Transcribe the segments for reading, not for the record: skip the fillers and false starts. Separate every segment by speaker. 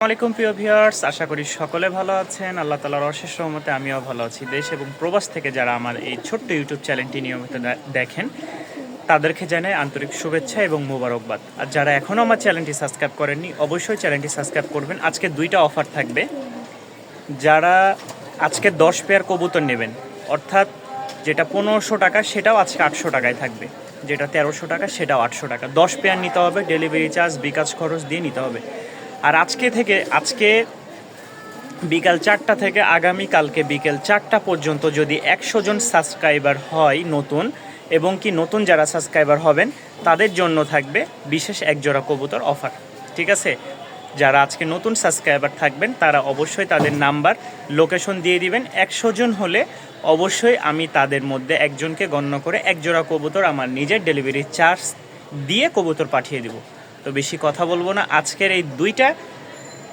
Speaker 1: আসসালামাইকুম প্রিয় ভিউয়ার্স, আশা করি সকলে ভালো আছেন। আল্লাহ তাআলার অশেষ রহমতে আমিও ভালো আছি। দেশ এবং প্রবাস থেকে যারা আমার এই ছোট্ট ইউটিউব চ্যানেলটি নিয়মিত দেখেন তাদেরকে জানাই আন্তরিক শুভেচ্ছা এবং মোবারকবাদ। আর যারা এখনও আমার চ্যানেলটি সাবস্ক্রাইব করেননি অবশ্যই চ্যানেলটি সাবস্ক্রাইব করবেন। আজকে দুইটা অফার থাকবে। যারা আজকে 10 পেয়ার কবুতর নেবেন, অর্থাৎ যেটা 1500 টাকা সেটাও আজকে 800 টাকায় থাকবে, যেটা 1300 টাকা সেটাও 800 টাকা। 10 পেয়ার নিতে হবে, ডেলিভারি চার্জ বিকাশ খরচ দিয়ে নিতে হবে। আর আজকে বিকাল 4টা থেকে আগামীকালকে বিকেল 4টা পর্যন্ত যদি 100 জন সাবস্ক্রাইবার হয় নতুন, এবং কি নতুন যারা সাবস্ক্রাইবার হবেন তাদের জন্য থাকবে বিশেষ একজোড়া কবুতর অফার। ঠিক আছে, যারা আজকে নতুন সাবস্ক্রাইবার থাকবেন তারা অবশ্যই তাদের নাম্বার লোকেশন দিয়ে দিবেন। 100 জন হলে অবশ্যই আমি তাদের মধ্যে একজনকে গণ্য করে একজোড়া কবুতর আমার নিজের ডেলিভারি চার্জ দিয়ে কবুতর পাঠিয়ে দেব। তো বেশি কথা বলবো না, আজকের এই দুইটা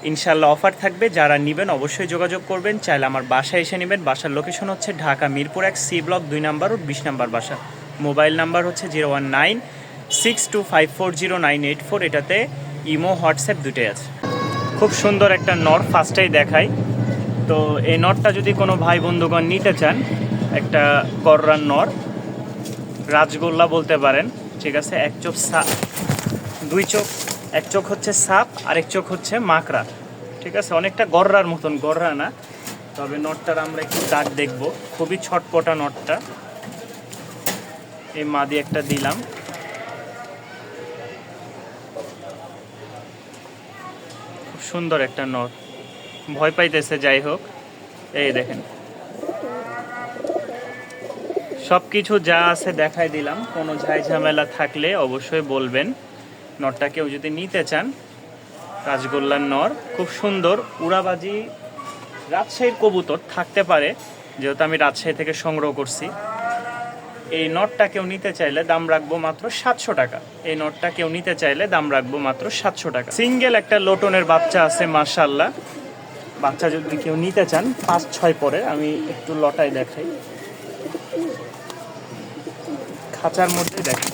Speaker 1: ইনশাল্লাহ অফার থাকবে। যারা নেবেন অবশ্যই যোগাযোগ করবেন, চাইলে আমার বাসায় এসে নেবেন। বাসার লোকেশন হচ্ছে ঢাকা মিরপুর 1 সি ব্লক 2 নম্বর ও 20 নম্বর বাসা। মোবাইল নাম্বার হচ্ছে 01962540984। এটাতে ইমো হোয়াটসঅ্যাপ দুটোই আছে। খুব সুন্দর একটা নর ফার্স্টেই দেখাই। তো এই নরটা যদি কোনো ভাই বন্ধুগণ নিতে চান, একটা কররান নর, রাজগোল্লা বলতে পারেন। ঠিক আছে, দুই চোখ, এক চোখ হচ্ছে সাপ আর এক চোখ হচ্ছে মাকড়া। ঠিক আছে, অনেকটা গররার মতন, গররা না, তবে নটটার আমরা একটু দাগ দেখব। খুবই ছটপটা নটটা। এই মাদি একটা দিলাম, খুব সুন্দর একটা নট, ভয় পাইতেছে। যাই হোক, এই দেখেন সব কিছু যা আছে দেখাই দিলাম। কোনো ঝাই ঝামেলা থাকলে অবশ্যই বলবেন। নটটা কেউ যদি নিতে চান, রাজগোল্লার নর, খুব সুন্দর উড়াবাজি রাজশাহীর কবুতর থাকতে পারে, যেহেতু আমি রাজশাহী থেকে সংগ্রহ করছি। এই নটটা কেউ নিতে চাইলে দাম রাখবো মাত্র 700 টাকা। এই নটটা কেউ নিতে চাইলে দাম রাখবো মাত্র 700 টাকা। সিঙ্গেল একটা লোটনের বাচ্চা আছে, মাশাআল্লাহ। বাচ্চা যদি কেউ নিতে চান 5-6 পরে, আমি একটু লটাই দেখাই, খাঁচার মধ্যে দেখাই।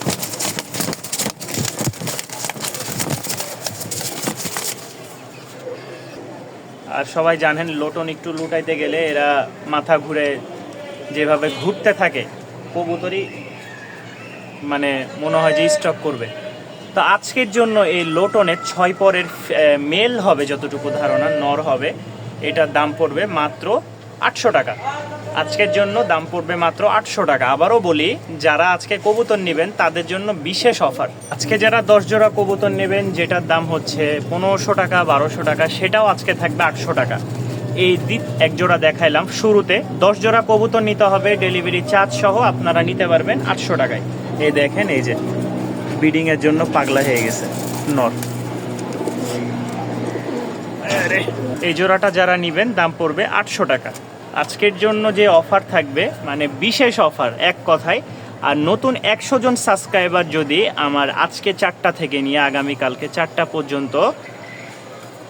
Speaker 1: আর সবাই জানেন লোটন একটু লুটাইতে গেলে এরা মাথা ঘুরে যেভাবে ঘুরতে থাকে, কবুতরই মানে মনে হয় যে স্টক করবে। তো আজকের জন্য এই লোটনের 6 পরের মেল হবে, যতটুকু ধারণা নর হবে, এটার দাম পড়বে মাত্র 800 টাকা। আজকের জন্য দাম পড়বে মাত্র 800 টাকা। আবারও বলি, যারা আজকে কবুতর নেবেন তাদের জন্য বিশেষ অফার। আজকে যারা 10 জোড়া কবুতর নেবেন, যেটার দাম হচ্ছে 1500 টাকা 1200 টাকা, সেটাও আজকে থাকবে 800 টাকা। এই এক জোড়া দেখাইলাম শুরুতে। 10 জোড়া কবুতর নিতে হবে, ডেলিভারি চার্জ সহ আপনারা নিতে পারবেন 800 টাকায়। এই দেখেন, এই যে ব্রিডিং এর জন্য পাগলা হয়ে গেছে নর। এই জোড়াটা যারা নেবেন দাম পড়বে 800 টাকা। আজকের জন্য যে অফার থাকবে, মানে বিশেষ অফার এক কথায়। আর নতুন 100 জন সাবস্ক্রাইবার যদি আমার আজকে 4টা থেকে নিয়ে আগামীকালকে 4টা পর্যন্ত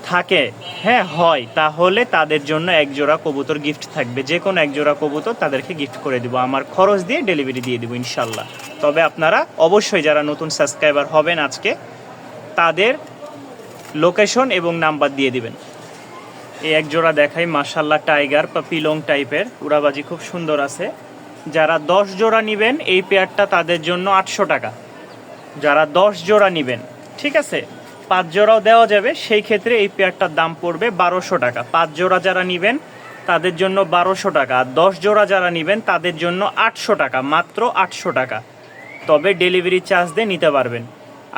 Speaker 1: থাকে, হ্যাঁ হয়, তাহলে তাদের জন্য এক জোড়া কবুতর গিফট থাকবে। যে কোনো এক জোড়া কবুতর তাদেরকে গিফট করে দিব, আমার খরচ দিয়ে ডেলিভারি দিয়ে দিব ইনশাল্লাহ। তবে আপনারা অবশ্যই যারা নতুন সাবস্ক্রাইবার হবেন আজকে, তাদের লোকেশন এবং নাম্বার দিয়ে দিবেন। এই এক জোড়া দেখাই, মাশাআল্লাহ, টাইগার বা পিলং টাইপের, উড়াবাজি খুব সুন্দর আছে। যারা 10 জোড়া নেবেন এই পেয়ারটা তাদের জন্য 800 টাকা। যারা 10 জোড়া নেবেন, ঠিক আছে, 5 জোড়াও দেওয়া যাবে, সেই ক্ষেত্রে এই পেয়ারটার দাম পড়বে 1200 টাকা। 5 জোড়া যারা নেবেন তাদের জন্য 1200 টাকা, আর 10 জোড়া যারা নেবেন তাদের জন্য 800 টাকা, মাত্র 800 টাকা। তবে ডেলিভারি চার্জ দিয়ে নিতে পারবেন।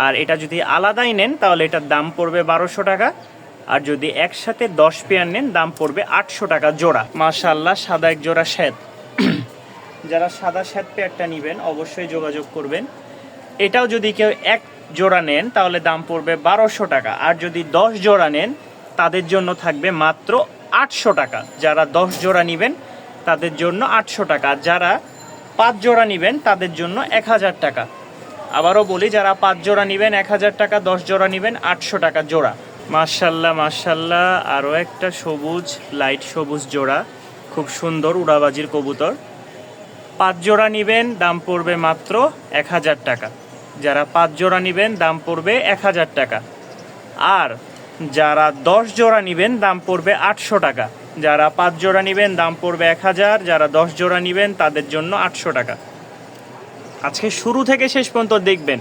Speaker 1: আর এটা যদি আলাদাই নেন তাহলে এটার দাম পড়বে 1200 টাকা। আর যদি একসাথে 10 পেয়ার নেন দাম পড়বে 800 টাকা জোড়া। মাশাআল্লাহ, সাদা এক জোড়া শ্বেত। যারা সাদা শ্বেত পেয়ারটা নেবেন অবশ্যই যোগাযোগ করবেন। এটাও যদি কেউ এক জোড়া নেন তাহলে দাম পড়বে 1200 টাকা। আর যদি 10 জোড়া নেন তাদের জন্য থাকবে মাত্র 800 টাকা। যারা 10 জোড়া নেবেন তাদের জন্য 800 টাকা। যারা 5 জোড়া নেবেন তাদের জন্য 1000 টাকা। আবারও বলি, যারা 5 জোড়া নেবেন 1000 টাকা, 10 জোড়া নেবেন 800 টাকা জোড়া। মাশাআল্লাহ মাশাআল্লাহ, আরও একটা সবুজ, লাইট সবুজ জোড়া, খুব সুন্দর উড়াবাজির কবুতর। 5 জোড়া নেবেন দাম পড়বে মাত্র 1000 টাকা। যারা 5 জোড়া নেবেন দাম পড়বে 1000 টাকা। আর যারা 10 জোড়া নেবেন দাম পড়বে 800 টাকা। যারা 5 জোড়া নেবেন দাম পড়বে 1000। যারা 10 জোড়া নেবেন তাদের জন্য 800 টাকা। আজকে শুরু থেকে শেষ পর্যন্ত দেখবেন,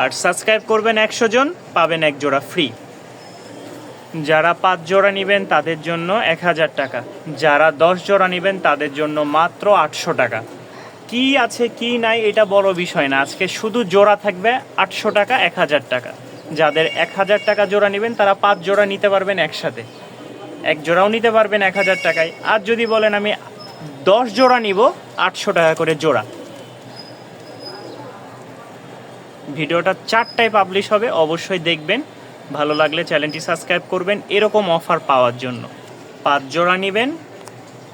Speaker 1: আর সাবস্ক্রাইব করবেন 100 জন পাবেন 1 জোড়া ফ্রি। যারা 5 জোড়া নেবেন তাদের জন্য 1000 টাকা। যারা 10 জোড়া নেবেন তাদের জন্য মাত্র 800 টাকা। কি আছে কি নাই এটা বড় বিষয় না, আজকে শুধু জোড়া থাকবে 800 টাকা 1000 টাকা। যাদের 1000 টাকা জোড়া নেবেন তারা 5 জোড়া নিতে পারবেন একসাথে, 1 জোড়াও নিতে পারবেন 1000 টাকায়। আর যদি বলেন আমি 10 জোড়া নিব 800 টাকা করে জোড়া। ভিডিওটা 4টায় পাবলিশ হবে, অবশ্যই দেখবেন। ভালো লাগলে চ্যানেলটি সাবস্ক্রাইব করবেন এরকম অফার পাওয়ার জন্য। 5 জোড়া নেবেন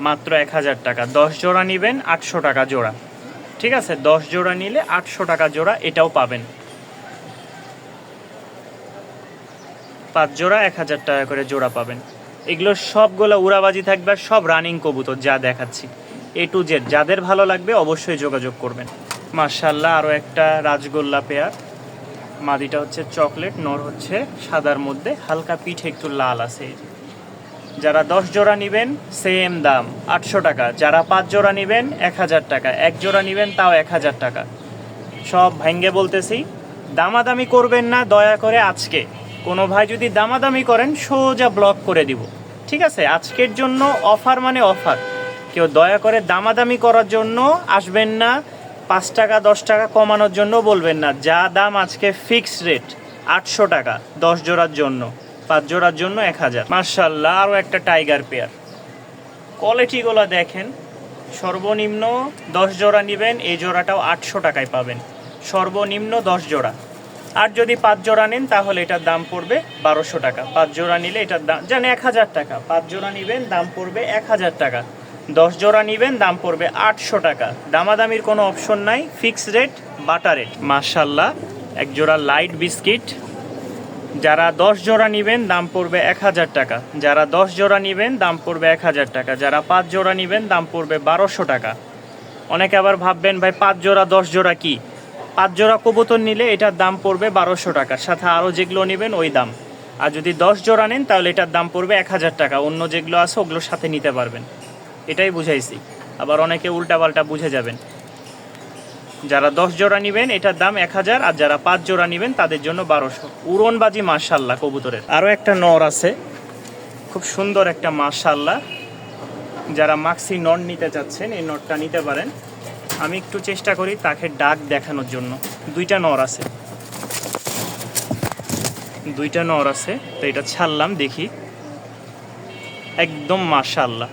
Speaker 1: মাত্র 1000 টাকা, 10 জোড়া নেবেন 800 টাকা জোড়া। ঠিক আছে, 10 জোড়া নিলে 800 টাকা জোড়া, এটাও পাবেন। 5 জোড়া 1000 টাকা করে জোড়া পাবেন। এগুলো সবগুলো উড়াবাজি থাকবে, সব রানিং কবুতর যা দেখাচ্ছি A to Z। যাদের ভালো লাগবে অবশ্যই যোগাযোগ করবেন। মাশাআল্লাহ, আরও একটা রাজগোল্লা পেয়ার। মাদিটা হচ্ছে চকলেট, নর হচ্ছে সাদার মধ্যে, হালকা পিঠে একটু লাল আছে। যারা 10 জোড়া নেবেন সেম দাম 800 টাকা। যারা 5 জোড়া নেবেন 1000 টাকা। 1 জোড়া নেবেন তাও 1000 টাকা। সব ভাঙ্গে বলতেছি, দামাদামি করবেন না দয়া করে। আজকে কোনো ভাই যদি দামাদামি করেন সোজা ব্লক করে দিব। ঠিক আছে, আজকের জন্য অফার মানে অফার। কেউ দয়া করে দামাদামি করার জন্য আসবেন না, 5 টাকা 10 টাকা কমানোর জন্য বলবেন না। যা দাম আজকে ফিক্সড রেট 800 টাকা 10 জোড়ার জন্য, 5 জোড়ার জন্য 1000। মাশাআল্লাহ, আরও একটা টাইগার পেয়ার। কোয়ালিটিগুলো দেখেন, সর্বনিম্ন 10 জোড়া নেবেন এই জোড়াটাও 800 টাকায় পাবেন, সর্বনিম্ন 10 জোড়া। আর যদি 5 জোড়া নেন তাহলে এটার দাম পড়বে 1200 টাকা। 5 জোড়া নিলে এটার দাম জানে 1000 টাকা। 5 জোড়া নেবেন দাম পড়বে 1000 টাকা। 10 জোড়া নেবেন দাম পড়বে 800 টাকা। দামাদামির কোনো অপশন নাই, ফিক্সড রেট, বাটা রেট। মাশাআল্লাহ, এক জোড়া লাইট বিস্কিট। যারা 10 জোড়া নেবেন দাম পড়বে 1000 টাকা। যারা 10 জোড়া নেবেন দাম পড়বে 1000 টাকা। যারা 5 জোড়া নেবেন দাম পড়বে 1200 টাকা। অনেকে আবার ভাববেন ভাই 5 জোড়া 10 জোড়া কি? 5 জোড়া কবুতর নিলে এটার দাম পড়বে 1200 টাকা, সাথে আরও যেগুলো নেবেন ওই দাম। আর যদি 10 জোড়া নেন তাহলে এটার দাম পড়বে 1000 টাকা। অন্য যেগুলো আছে ওগুলোর সাথে নিতে পারবেন, এটাই বুঝাইছি। আবার অনেকে উল্টাপাল্টা বুঝে যাবেন। যারা 10 জোড়া নেবেন এটার দাম 1000, আর যারা 5 জোড়া নেবেন তাদের জন্য 1200। উড়নবাজি মাশাআল্লাহ কবুতরের। আরও একটা নর আছে, খুব সুন্দর একটা মাশাআল্লাহ। যারা মাক্সি নর নিতে চাচ্ছেন এই নরটা নিতে পারেন। আমি একটু চেষ্টা করি তাকে ডাক দেখানোর জন্য। দুইটা নর আছে, দুইটা নর আছে, তো এটা ছাড়লাম দেখি। একদম মাশাআল্লাহ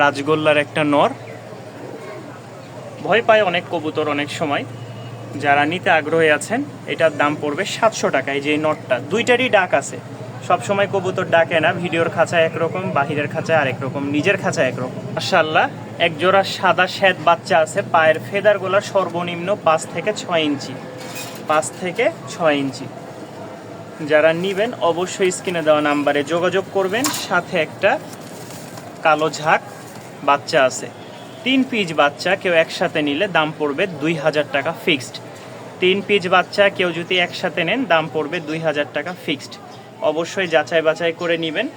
Speaker 1: রাজগোল্লার একটা নর। ভয় পায় অনেক কবুতর অনেক সময়। যারা নিতে আগ্রহী আছেন এটার দাম পড়বে 700 টাকা। এই যে এই নটটা, দুইটারই ডাক আছে। সব সময় কবুতর ডাকে না, ভিডিওর খাঁচায় একরকম, বাহিরের খাঁচায় আরেক রকম, নিজের খাঁচায় একরকম। মাশাআল্লাহ, এক জোড়া সাদা শ্বেত বাচ্চা আছে। পায়ের ফেদারগুলো সর্বনিম্ন 5 থেকে 6 ইঞ্চি, 5 থেকে 6 ইঞ্চি। যারা নেবেন অবশ্যই স্ক্রিনে দেওয়া নাম্বারে যোগাযোগ করবেন। সাথে একটা কালো ঝাঁক বাচ্চা আছে, 3 পিস বাচ্চা। কেউ একসাথে নিলে দাম পড়বে 2000 টাকা ফিক্সড। 3 পিস বাচ্চা কেউ যদি একসাথে নেন দাম পড়বে 2000 টাকা ফিক্সড। অবশ্যই যাচাই বাছাই করে নেবেন,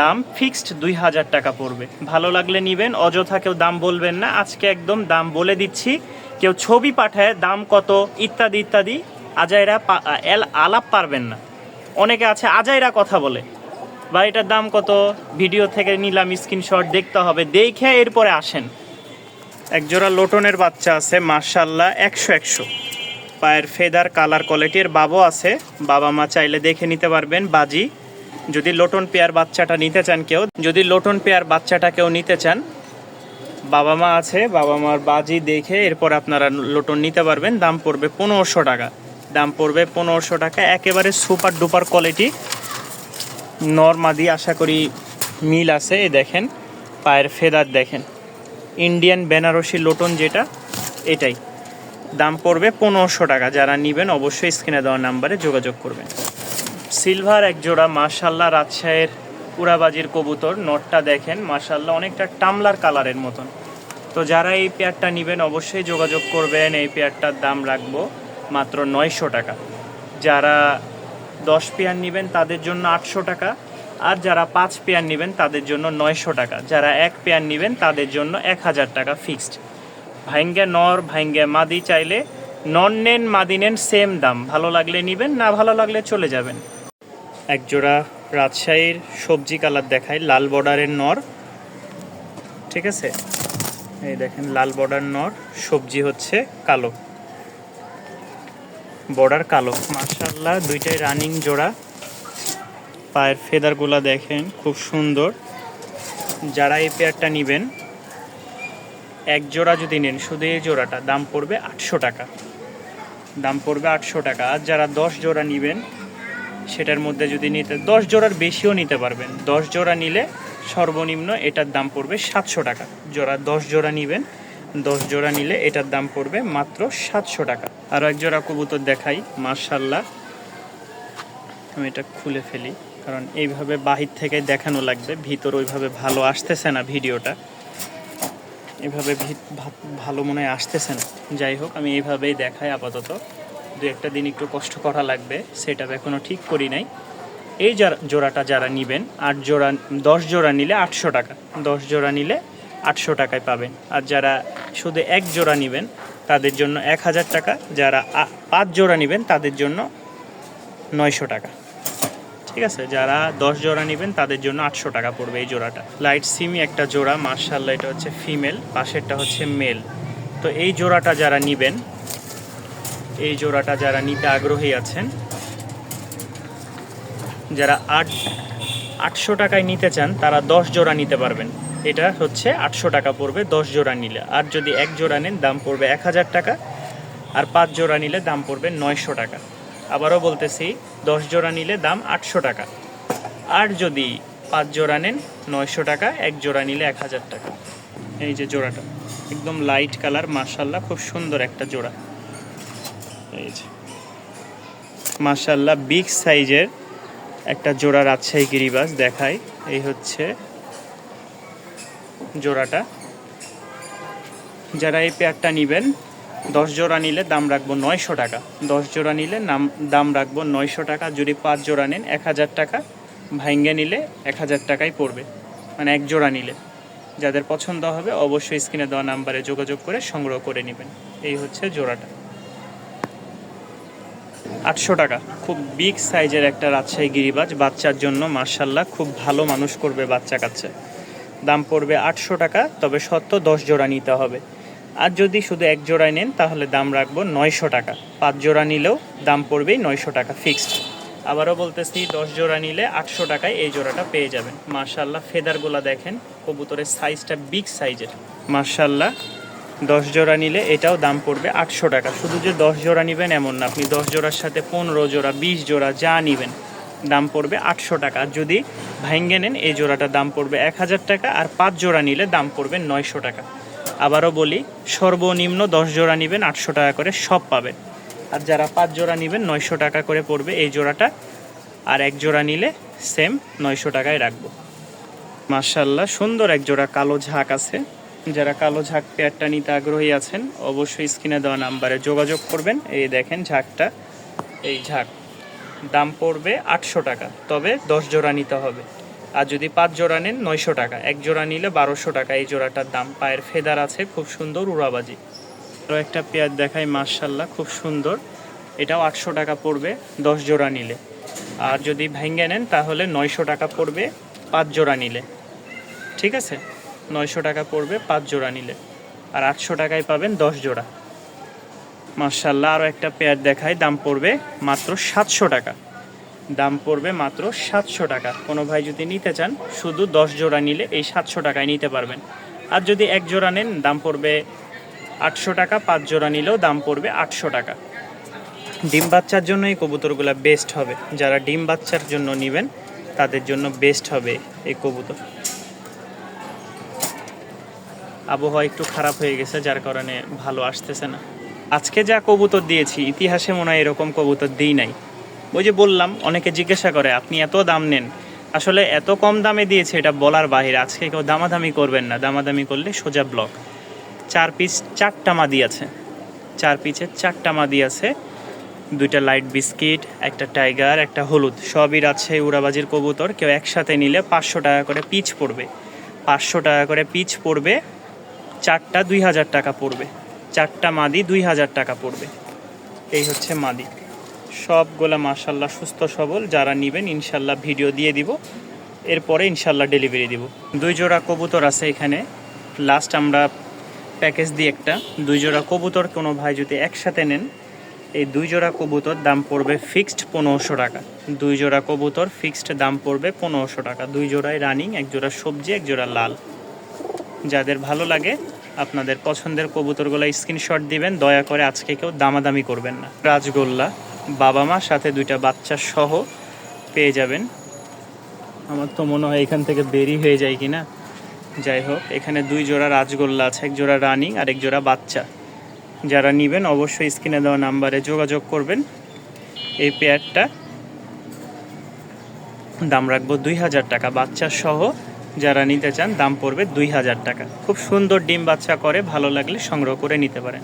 Speaker 1: দাম ফিক্সড 2000 টাকা পড়বে। ভালো লাগলে নেবেন, অযথা কেউ দাম বলবেন না। আজকে একদম দাম বলে দিচ্ছি। কেউ ছবি পাঠায় দাম কত ইত্যাদি ইত্যাদি আজাইরা আলাপ পারবেন না। অনেকে আছে আজাইরা কথা বলে, বা এটার দাম কত, ভিডিও থেকে নিলাম স্ক্রিনশট, দেখতে হবে, দেখে এরপরে আসেন। একজোড়া লোটনের বাচ্চা আছে মাশাআল্লাহ 100 পায়ের ফেদার কালার কোয়ালিটির। বাবু আছে, বাবা মা চাইলে দেখে নিতে পারবেন বাজি। যদি লোটন পেয়ার বাচ্চাটা নিতে চান কেউ, যদি লোটন পেয়ার বাচ্চাটা কেউ নিতে চান, বাবা মা আছে, বাবা মার বাজি দেখে এরপর আপনারা লোটন নিতে পারবেন। দাম পড়বে 1500 টাকা। দাম পড়বে 1500 টাকা। একেবারে সুপার ডুপার কোয়ালিটি নরমাদি, আশা করি মিল আছে। এই দেখেন পায়ের ফেদার দেখেন, ইন্ডিয়ান বেনারসি লোটন যেটা, এটাই। দাম পড়বে 1500 টাকা। যারা নেবেন অবশ্যই স্ক্রিনে দেওয়া নাম্বারে যোগাযোগ করবেন। সিলভার এক জোড়া মাশাআল্লাহ রাজশাহীর উড়াবাজির কবুতর। নটটা দেখেন মাশাআল্লাহ অনেকটা টামলার কালারের মতন। তো যারা এই পেয়ারটা নেবেন অবশ্যই যোগাযোগ করবেন। এই পেয়ারটার দাম রাখবো মাত্র 900 টাকা। যারা 10 পেয়ার নেবেন তাদের জন্য 800 টাকা, আর যারা 5 পেয়ার নেবেন তাদের জন্য 900 টাকা, যারা 1 পেয়ার নেবেন তাদের জন্য 1000 টাকা ফিক্সড। ভাইঙ্গা নর ভাইঙ্গা মাদি চাইলে নন নেন মাদি নেন সেম দাম, ভালো লাগলে নেবেন, না ভালো লাগলে চলে যাবেন। এক জোড়া রাজশাহীর সবজি কালার দেখায়, লাল বর্ডারের নর, ঠিক আছে, এই দেখেন লাল বর্ডার নর, সবজি হচ্ছে কালো, বর্ডার কালো। মাশাআল্লাহ দুইটাই রানিং জোড়া, পায়ের ফেদারগুলা দেখেন খুব সুন্দর। যারা এই পেয়ারটা নেবেন, এক জোড়া যদি নেন শুধু এই জোড়াটা দাম পড়বে 800 টাকা, দাম পড়বে 800 টাকা। আর যারা 10 জোড়া নেবেন, সেটার মধ্যে যদি নিতে 10 জোড়ার বেশিও নিতে পারবেন, 10 জোড়া নিলে সর্বনিম্ন এটার দাম পড়বে 700 টাকা। জোড়া 10 জোড়া নেবেন, 10 জোড়া নিলে এটার দাম পড়বে মাত্র 700 টাকা। আরও এক জোড়া কবুতর দেখাই, মাশাআল্লাহ। আমি এটা খুলে ফেলি, কারণ এইভাবে বাহির থেকে দেখানো লাগবে, ভিতর ওইভাবে ভালো আসতেছে না ভিডিওটা, এভাবে ভালো মনে হয় আসতেছে না। যাই হোক, আমি এইভাবেই দেখাই আপাতত, দু একটা দিন একটু কষ্ট করা লাগবে, সেটা এখনও ঠিক করি নাই। এই জোড়াটা যারা নেবেন, 10 জোড়া নিলে 800 টাকা, 10 জোড়া নিলে 800 টাকায় পাবেন। আর যারা শুধু এক জোড়া নেবেন তাদের জন্য 1000 টাকা, যারা 5 জোড়া নেবেন তাদের জন্য 900 টাকা, ঠিক আছে। যারা 10 জোড়া নেবেন তাদের জন্য 800 টাকা পড়বে এই জোড়াটা। লাইট সিমি একটা জোড়া, মাশাআল্লাহ, এটা হচ্ছে ফিমেল, পাশেরটা হচ্ছে মেল। তো এই জোড়াটা যারা নেবেন, এই জোড়াটা যারা নিতে আগ্রহী আছেন, যারা 800 টাকায় নিতে চান তারা 10 জোড়া নিতে পারবেন। এটা হচ্ছে 800 টাকা পড়বে 10 জোড়া নিলে। আর যদি এক জোড়া নেন দাম পড়বে 1000 টাকা, আর 5 জোড়া নিলে দাম পড়বে 900 টাকা। আবারও বলতেছি, 10 জোড়া নিলে দাম 800 টাকা, আর যদি 5 জোড়া নেন 900 টাকা, এক জোড়া নিলে 1000 টাকা। এই যে জোড়াটা একদম লাইট কালার, মাশাআল্লাহ, খুব সুন্দর একটা জোড়া। এই যে মাশাআল্লাহ বিগ সাইজের একটা জোড়া রাজশাহী গিরিবাজ দেখাই, এই হচ্ছে জোড়াটা। যারা এই পেয়ারটা নেবেন, 10 জোড়া নিলে দাম রাখবো 900 টাকা, 10 জোড়া নিলে দাম রাখবো 900 টাকা। যদি 5 জোড়া নেন 1000 টাকা, ভাইঙ্গে নিলে 1000 টাকাই পড়বে, মানে এক জোড়া নিলে। যাদের পছন্দ হবে অবশ্যই স্ক্রিনে দেওয়া নাম্বারে যোগাযোগ করে সংগ্রহ করে নেবেন। এই হচ্ছে জোড়াটা, 800 টাকা। খুব বিগ সাইজের একটা রাজশাহী গিরিবাজ, বাচ্চার জন্য মাশাআল্লাহ খুব ভালো মানুষ করবে বাচ্চা কাচ্চা। দাম পড়বে 800 টাকা, তবে সত্য 10 জোড়া নিতে হবে। আর যদি শুধু এক জোড়ায় নেন তাহলে দাম রাখবো 900 টাকা, 5 জোড়া নিলেও দাম পড়বেই 900 টাকা ফিক্সড। আবারও বলতেছি, 10 জোড়া নিলে 800 টাকায় এই জোড়াটা পেয়ে যাবেন। মাশাআল্লাহ ফেদারগুলা দেখেন, কবুতরের সাইজটা বিগ সাইজের, মাশাআল্লাহ। 10 জোড়া নিলে এটাও দাম পড়বে 800 টাকা। শুধু যে 10 জোড়া নেবেন এমন না, আপনি 10 জোড়ার সাথে 15 জোড়া 20 জোড়া যা নেবেন দাম পড়বে 800 টাকা। আর যদি ভাঙ্গে নেন এই জোড়াটার দাম পড়বে 1000 টাকা, আর 5 জোড়া নিলে দাম পড়বে 900 টাকা। আবারও বলি, সর্বনিম্ন 10 জোড়া নেবেন 800 টাকা করে সব পাবেন। আর যারা 5 জোড়া নেবেন 900 টাকা করে পড়বে এই জোড়াটা, আর এক জোড়া নিলে সেম 900 টাকায় রাখবো। মাশাআল্লাহ সুন্দর এক জোড়া কালো ঝাঁক আছে। যারা কালো ঝাঁক পেয়ারটা নিতে আগ্রহী আছেন অবশ্যই স্ক্রিনে দেওয়া নাম্বারে যোগাযোগ করবেন। এই দেখেন ঝাঁকটা, এই ঝাঁক দাম পড়বে 800 টাকা, তবে 10 জোড়া নিতে হবে। আর যদি 5 জোড়া নেন 900 টাকা, এক জোড়া নিলে 1200 টাকা এই জোড়াটার দাম। পায়ের ফেদার আছে, খুব সুন্দর উড়াবাজি। আরও একটা পেয়ার দেখাই, মাশাআল্লাহ খুব সুন্দর, এটাও 800 টাকা পড়বে 10 জোড়া নিলে। আর যদি ভেঙে নেন তাহলে 900 টাকা পড়বে 5 জোড়া নিলে, ঠিক আছে, 900 টাকা পড়বে 5 জোড়া নিলে, আর 800 টাকায় পাবেন 10 জোড়া। মাশাআল্লাহ আরও একটা পেয়ার দেখাই, দাম পড়বে মাত্র 700 টাকা, দাম পড়বে মাত্র 700 টাকা। কোনো ভাই যদি নিতে চান শুধু 10 জোড়া নিলে এই 700 টাকায় নিতে পারবেন। আর যদি এক জোড়া নেন দাম পড়বে 800 টাকা, 5 জোড়া নিলেও দাম পড়বে 800 টাকা। ডিম বাচ্চার জন্য এই কবুতরগুলো বেস্ট হবে, যারা ডিম বাচ্চার জন্য নেবেন তাদের জন্য বেস্ট হবে এই কবুতর। আবহাওয়া একটু খারাপ হয়ে গেছে, যার কারণে ভালো আসতেছে না। আজকে যা কবুতর দিয়েছি ইতিহাসে মনে হয় এরকম কবুতর দিই নাই। ওই যে বললাম, অনেকে জিজ্ঞাসা করে আপনি এত দাম নেন, আসলে এত কম দামে দিয়েছে এটা বলার বাহিরে। আজকে কেউ দামাদামি করবেন না, দামাদামি করলে সোজা ব্লক। 4 পিস 4টা মাদি আছে, 4 পিসের 4টা মাদি আছে। দুইটা লাইট বিস্কিট, একটা টাইগার, একটা হলুদ, সবই রাজশাহী উড়াবাজির কবুতর। কেউ একসাথে নিলে 500 টাকা করে পিচ পড়বে। 500 টাকা করে পিচ পড়বে। চারটা 2000 টাকা পড়বে। চারটা মাদি 2000 টাকা পড়বে। এই হচ্ছে মাদি। সবগুলা মাশাল্লাহ সুস্থ সবল। যারা নেবেন ইনশাল্লাহ ভিডিও দিয়ে দিব, এরপরে ইনশাল্লাহ ডেলিভারি দিব। 2 জোড়া কবুতর আছে এখানে। লাস্ট আমরা প্যাকেজ দিই একটা 2 জোড়া কবুতর। কোনো ভাই যদি একসাথে নেন, এই 2 জোড়া কবুতর দাম পড়বে ফিক্সড 1500 টাকা। 2 জোড়া কবুতর ফিক্সড দাম পড়বে 1500 টাকা। 2 জোড়ায় রানিং, 1 জোড়া সবজি, 1 জোড়া লাল। যাদের ভালো লাগে আপনাদের পছন্দের কবুতরগুলো স্ক্রিনশট দিবেন। দয়া করে আজকে কেউ দামাদামি করবেন না। রাজগোল্লা বাবা মা সাথে 2টা বাচ্চা সহ পেয়ে যাবেন। আমার তো মনে হয় এখান থেকে বেরি হয়ে যায় কি না। যাই হোক, এখানে 2 জোড়া রাজগোল্লা আছে, 1 জোড়া রানিং আর 1 জোড়া বাচ্চা। যারা নেবেন অবশ্যই স্ক্রিনে দেওয়া নাম্বারে যোগাযোগ করবেন। এই পেয়ারটা দাম রাখবো 2000 টাকা বাচ্চা সহ। যারা নিতে চান দাম পড়বে 2000 টাকা। খুব সুন্দর ডিম বাচ্চা করে, ভালো লাগলে সংগ্রহ করে নিতে পারেন।